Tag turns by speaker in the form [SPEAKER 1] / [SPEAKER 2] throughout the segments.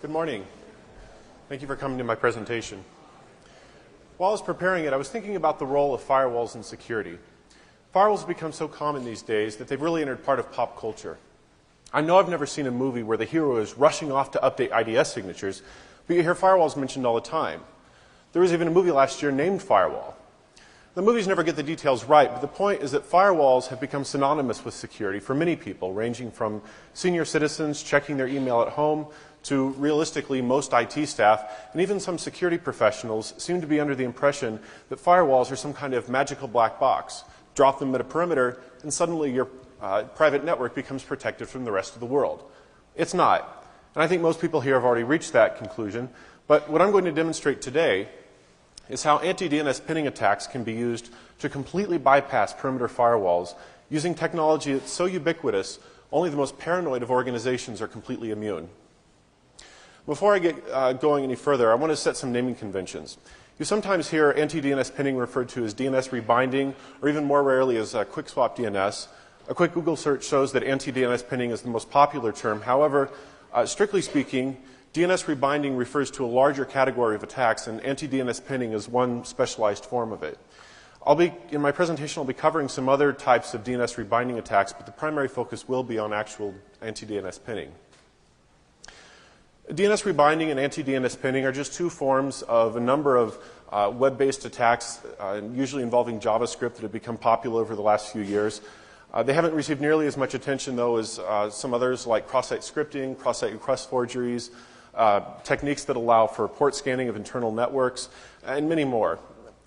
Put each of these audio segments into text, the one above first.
[SPEAKER 1] Good morning. Thank you for coming to my presentation. While I was preparing it, I was thinking about the role of firewalls in security. Firewalls have become so common these days that they've really entered part of pop culture. I know I've never seen a movie where the hero is rushing off to update IDS signatures, but you hear firewalls mentioned all the time. There was even a movie last year named Firewall. The movies never get the details right, but the point is that firewalls have become synonymous with security for many people, ranging from senior citizens checking their email at home to, realistically, most IT staff, and even some security professionals seem to be under the impression that firewalls are some kind of magical black box. Drop them at a perimeter, and suddenly your private network becomes protected from the rest of the world. It's not. And I think most people here have already reached that conclusion, but what I'm going to demonstrate today is how anti-DNS pinning attacks can be used to completely bypass perimeter firewalls using technology that's so ubiquitous, only the most paranoid of organizations are completely immune. Before I get going any further, I want to set some naming conventions. You sometimes hear anti-DNS pinning referred to as DNS rebinding, or even more rarely as quick swap DNS. A quick Google search shows that anti-DNS pinning is the most popular term. However, strictly speaking, DNS rebinding refers to a larger category of attacks, and anti-DNS pinning is one specialized form of it. In my presentation, I'll be covering some other types of DNS rebinding attacks, but the primary focus will be on actual anti-DNS pinning. DNS rebinding and anti-DNS pinning are just two forms of a number of web-based attacks, usually involving JavaScript, that have become popular over the last few years. They haven't received nearly as much attention, though, as some others like cross-site scripting, cross-site request forgeries, techniques that allow for port scanning of internal networks, and many more.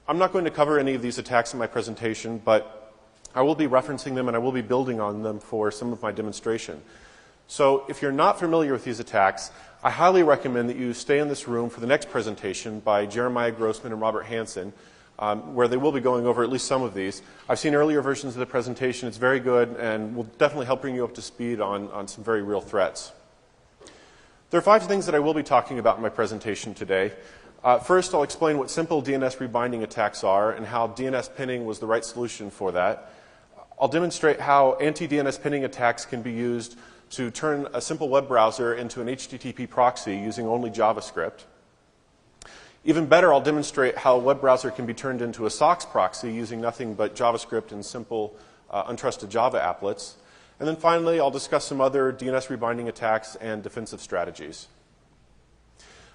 [SPEAKER 1] I'm not going to cover any of these attacks in my presentation, but I will be referencing them and I will be building on them for some of my demonstration. So if you're not familiar with these attacks, I highly recommend that you stay in this room for the next presentation by Jeremiah Grossman and Robert Hansen, where they will be going over at least some of these. I've seen earlier versions of the presentation. It's very good and will definitely help bring you up to speed on some very real threats. There are 5 things that I will be talking about in my presentation today. First, I'll explain what simple DNS rebinding attacks are and how DNS pinning was the right solution for that. I'll demonstrate how anti-DNS pinning attacks can be used to turn a simple web browser into an HTTP proxy using only JavaScript. Even better, I'll demonstrate how a web browser can be turned into a SOX proxy using nothing but JavaScript and simple untrusted Java applets. And then finally, I'll discuss some other DNS rebinding attacks and defensive strategies.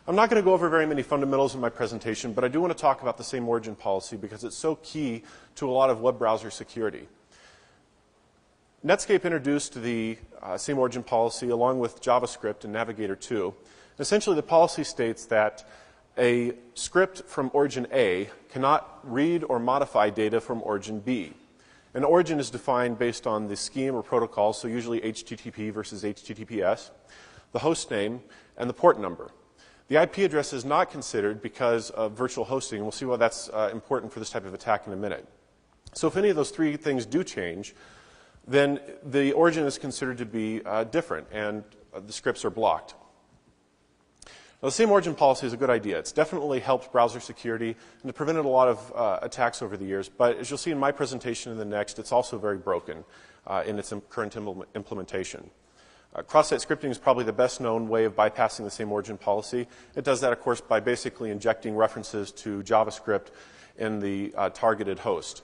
[SPEAKER 1] I'm not going to go over very many fundamentals in my presentation, but I do want to talk about the same origin policy because it's so key to a lot of web browser security. Netscape introduced the same origin policy along with JavaScript and Navigator 2. Essentially, the policy states that a script from origin A cannot read or modify data from origin B. An origin is defined based on the scheme or protocol, so usually HTTP versus HTTPS, the host name, and the port number. The IP address is not considered because of virtual hosting, and we'll see why that's important for this type of attack in a minute. So if any of those 3 things do change, then the origin is considered to be different, and the scripts are blocked. Now, the same origin policy is a good idea. It's definitely helped browser security and it prevented a lot of attacks over the years. But as you'll see in my presentation and the next, it's also very broken in its current implementation. Cross-site scripting is probably the best known way of bypassing the same origin policy. It does that, of course, by basically injecting references to JavaScript in the targeted host.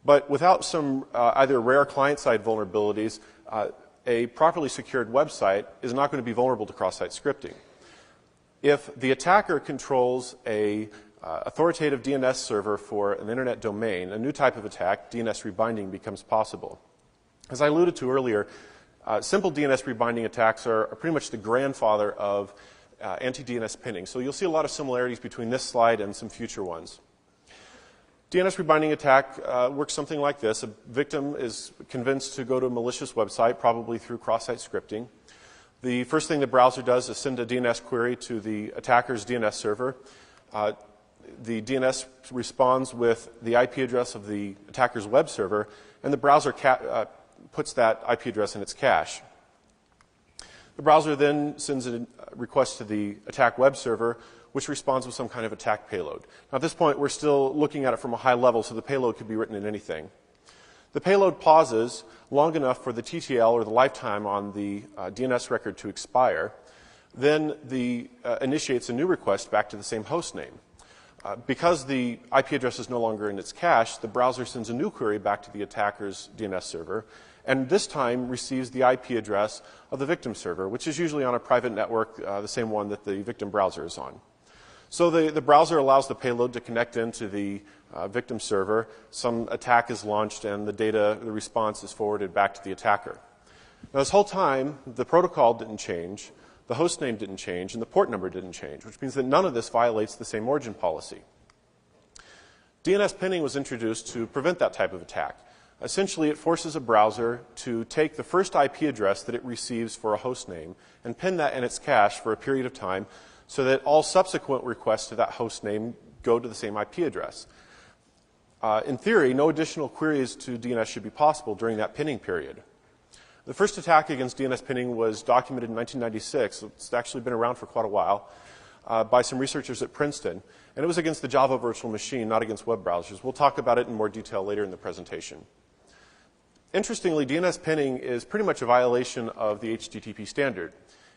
[SPEAKER 1] But without some either rare client-side vulnerabilities, a properly secured website is not going to be vulnerable to cross-site scripting. If the attacker controls an authoritative DNS server for an internet domain, a new type of attack, DNS rebinding, becomes possible. As I alluded to earlier, simple DNS rebinding attacks are pretty much the grandfather of anti-DNS pinning. So you'll see a lot of similarities between this slide and some future ones. DNS rebinding attack works something like this. A victim is convinced to go to a malicious website, probably through cross-site scripting. The first thing the browser does is send a DNS query to the attacker's DNS server. The DNS responds with the IP address of the attacker's web server, and the browser puts that IP address in its cache. The browser then sends a request to the attack web server, which responds with some kind of attack payload. Now, at this point, we're still looking at it from a high level, so the payload could be written in anything. The payload pauses long enough for the TTL, or the lifetime on the DNS record, to expire. then initiates a new request back to the same host name. Because the IP address is no longer in its cache, the browser sends a new query back to the attacker's DNS server, and this time receives the IP address of the victim server, which is usually on a private network, the same one that the victim browser is on. So the browser allows the payload to connect into the victim server. Some attack is launched, and the response is forwarded back to the attacker. Now, this whole time, the protocol didn't change, the host name didn't change, and the port number didn't change, which means that none of this violates the same origin policy. DNS pinning was introduced to prevent that type of attack. Essentially, it forces a browser to take the first IP address that it receives for a host name and pin that in its cache for a period of time so that all subsequent requests to that host name go to the same IP address. In theory, no additional queries to DNS should be possible during that pinning period. The first attack against DNS pinning was documented in 1996. It's actually been around for quite a while by some researchers at Princeton. And it was against the Java virtual machine, not against web browsers. We'll talk about it in more detail later in the presentation. Interestingly, DNS pinning is pretty much a violation of the HTTP standard.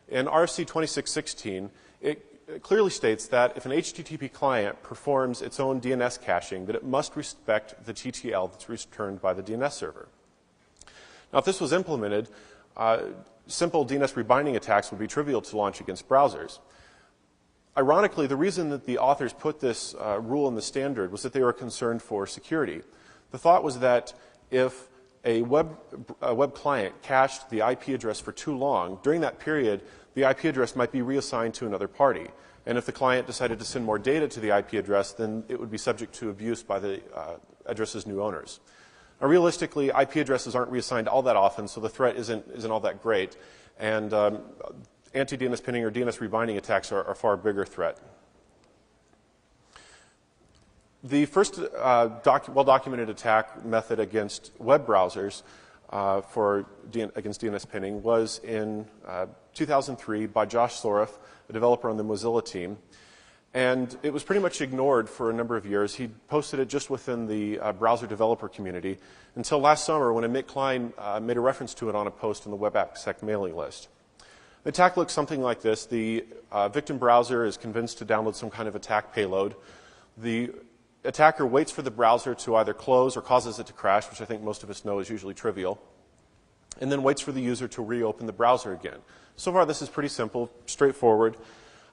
[SPEAKER 1] In RFC 2616, it clearly states that if an HTTP client performs its own DNS caching, that it must respect the TTL that's returned by the DNS server. Now, if this was implemented, simple DNS rebinding attacks would be trivial to launch against browsers. Ironically, the reason that the authors put this rule in the standard was that they were concerned for security. The thought was that if a web client cached the IP address for too long, during that period, the IP address might be reassigned to another party. And if the client decided to send more data to the IP address, then it would be subject to abuse by the address's new owners. Now, realistically, IP addresses aren't reassigned all that often, so the threat isn't all that great. And anti-DNS pinning or DNS rebinding attacks are a far bigger threat. The first well-documented attack method against web browsers against DNS pinning was in 2003 by Josh Soroff, a developer on the Mozilla team. And it was pretty much ignored for a number of years. He posted it just within the browser developer community until last summer when Amit Klein made a reference to it on a post in the WebAppSec mailing list. The attack looks something like this. The victim browser is convinced to download some kind of attack payload. The attacker waits for the browser to either close or causes it to crash, which I think most of us know is usually trivial, and then waits for the user to reopen the browser again. So far, this is pretty simple, straightforward.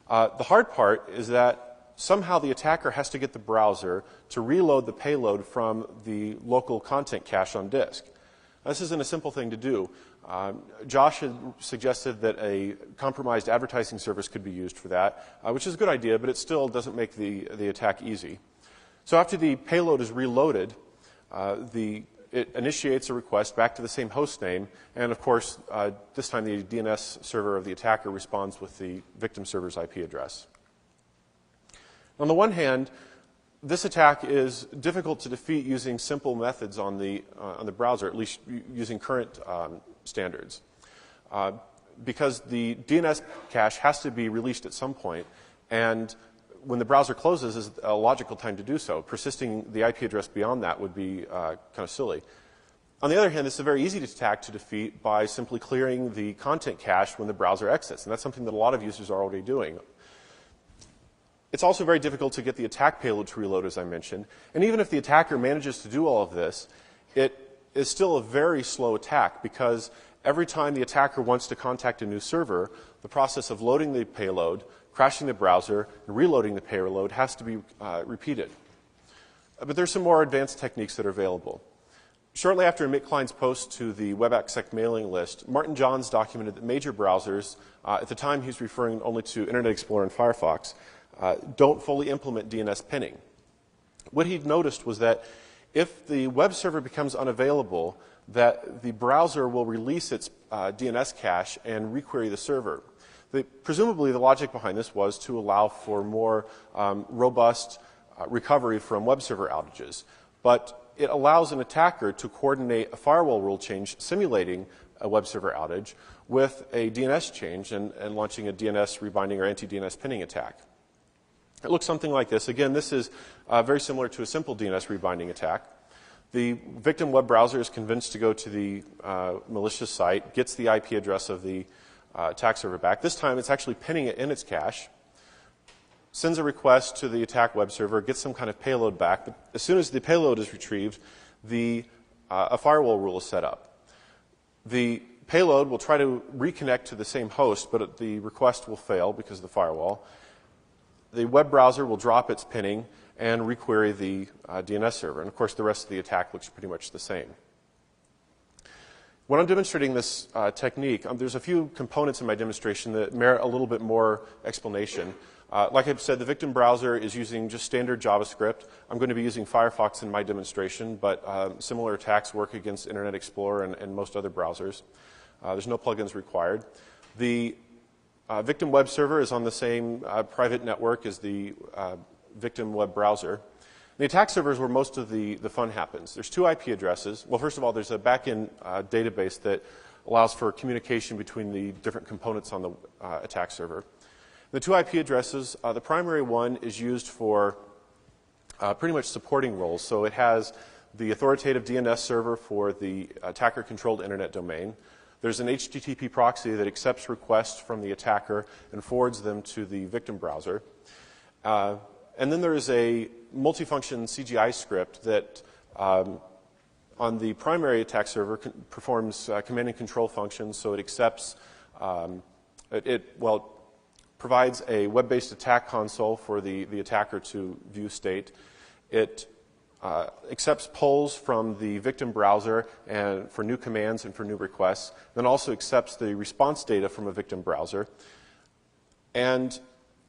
[SPEAKER 1] The hard part is that somehow the attacker has to get the browser to reload the payload from the local content cache on disk. This isn't a simple thing to do. Josh had suggested that a compromised advertising service could be used for that, which is a good idea, but it still doesn't make the attack easy. So after the payload is reloaded, it initiates a request back to the same host name, and of course, this time the DNS server of the attacker responds with the victim server's IP address. On the one hand, this attack is difficult to defeat using simple methods on the browser, at least using current standards, because the DNS cache has to be released at some point, and when the browser closes is a logical time to do so. Persisting the IP address beyond that would be kind of silly. On the other hand, this is a very easy attack to defeat by simply clearing the content cache when the browser exits, and that's something that a lot of users are already doing. It's also very difficult to get the attack payload to reload, as I mentioned, and even if the attacker manages to do all of this, it is still a very slow attack because every time the attacker wants to contact a new server, the process of loading the payload, crashing the browser, and reloading the payload has to be repeated. But there's some more advanced techniques that are available. Shortly after Amit Klein's post to the WebAppSec mailing list, Martin Johns documented that major browsers, at the time he's referring only to Internet Explorer and Firefox, don't fully implement DNS pinning. What he noticed was that if the web server becomes unavailable, that the browser will release its DNS cache and requery the server. Presumably, the logic behind this was to allow for more robust recovery from web server outages. But it allows an attacker to coordinate a firewall rule change simulating a web server outage with a DNS change and launching a DNS rebinding or anti-DNS pinning attack. It looks something like this. Again, this is very similar to a simple DNS rebinding attack. The victim web browser is convinced to go to the malicious site, gets the IP address of the attack server back. This time it's actually pinning it in its cache, sends a request to the attack web server, gets some kind of payload back. But as soon as the payload is retrieved, a firewall rule is set up. The payload will try to reconnect to the same host, but the request will fail because of the firewall. The web browser will drop its pinning and requery the DNS server. And of course, the rest of the attack looks pretty much the same. When I'm demonstrating this technique, there's a few components in my demonstration that merit a little bit more explanation. Like I said, the victim browser is using just standard JavaScript. I'm going to be using Firefox in my demonstration, but similar attacks work against Internet Explorer and most other browsers. There's no plugins required. The victim web server is on the same private network as the victim web browser. The attack server is where most of the fun happens. There's 2 IP addresses. Well, first of all, there's a backend database that allows for communication between the different components on the attack server. The 2 IP addresses, the primary one is used for pretty much supporting roles. So it has the authoritative DNS server for the attacker-controlled internet domain. There's an HTTP proxy that accepts requests from the attacker and forwards them to the victim browser. And then there is a multifunction CGI script that on the primary attack server performs command and control functions. So it accepts, provides a web-based attack console for the attacker to view state. It accepts polls from the victim browser and for new commands and for new requests, then also accepts the response data from a victim browser. And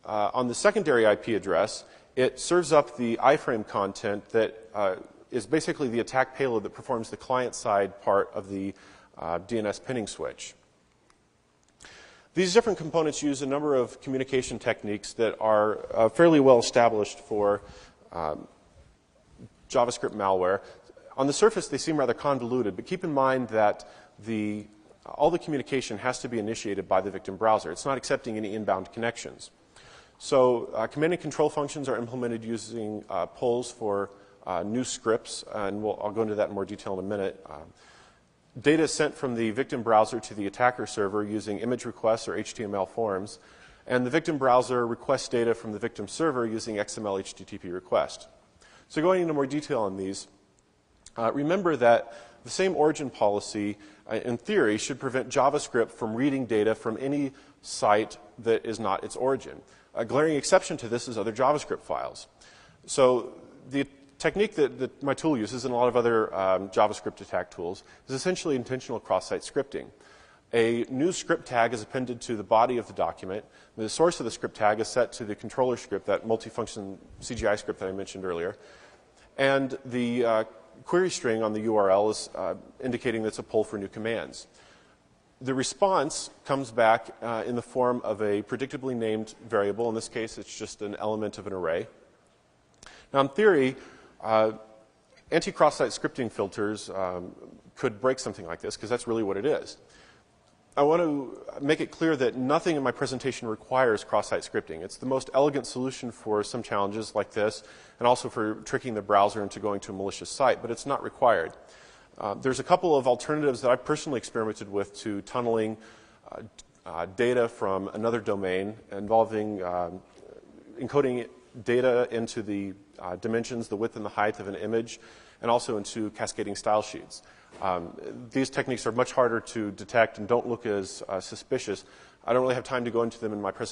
[SPEAKER 1] on the secondary IP address, it serves up the iframe content that is basically the attack payload that performs the client-side part of the DNS pinning switch. These different components use a number of communication techniques that are fairly well established for JavaScript malware. On the surface, they seem rather convoluted, but keep in mind that all the communication has to be initiated by the victim browser. It's not accepting any inbound connections. So command and control functions are implemented using polls for new scripts, and I'll go into that in more detail in a minute. Data is sent from the victim browser to the attacker server using image requests or HTML forms, and the victim browser requests data from the victim server using XML HTTP request. So going into more detail on these, remember that the same origin policy, in theory, should prevent JavaScript from reading data from any site that is not its origin. A glaring exception to this is other JavaScript files. So the technique that my tool uses and a lot of other JavaScript attack tools is essentially intentional cross-site scripting. A new script tag is appended to the body of the document. The source of the script tag is set to the controller script, that multifunction CGI script that I mentioned earlier. And the query string on the URL is indicating that it's a poll for new commands. The response comes back in the form of a predictably named variable. In this case, it's just an element of an array. Now, in theory, anti-cross-site scripting filters could break something like this, because that's really what it is. I want to make it clear that nothing in my presentation requires cross-site scripting. It's the most elegant solution for some challenges like this, and also for tricking the browser into going to a malicious site, but it's not required. There's a couple of alternatives that I've personally experimented with to tunneling data from another domain involving encoding data into the dimensions, the width and the height of an image, and also into cascading style sheets. These techniques are much harder to detect and don't look as suspicious. I don't really have time to go into them in my presentation.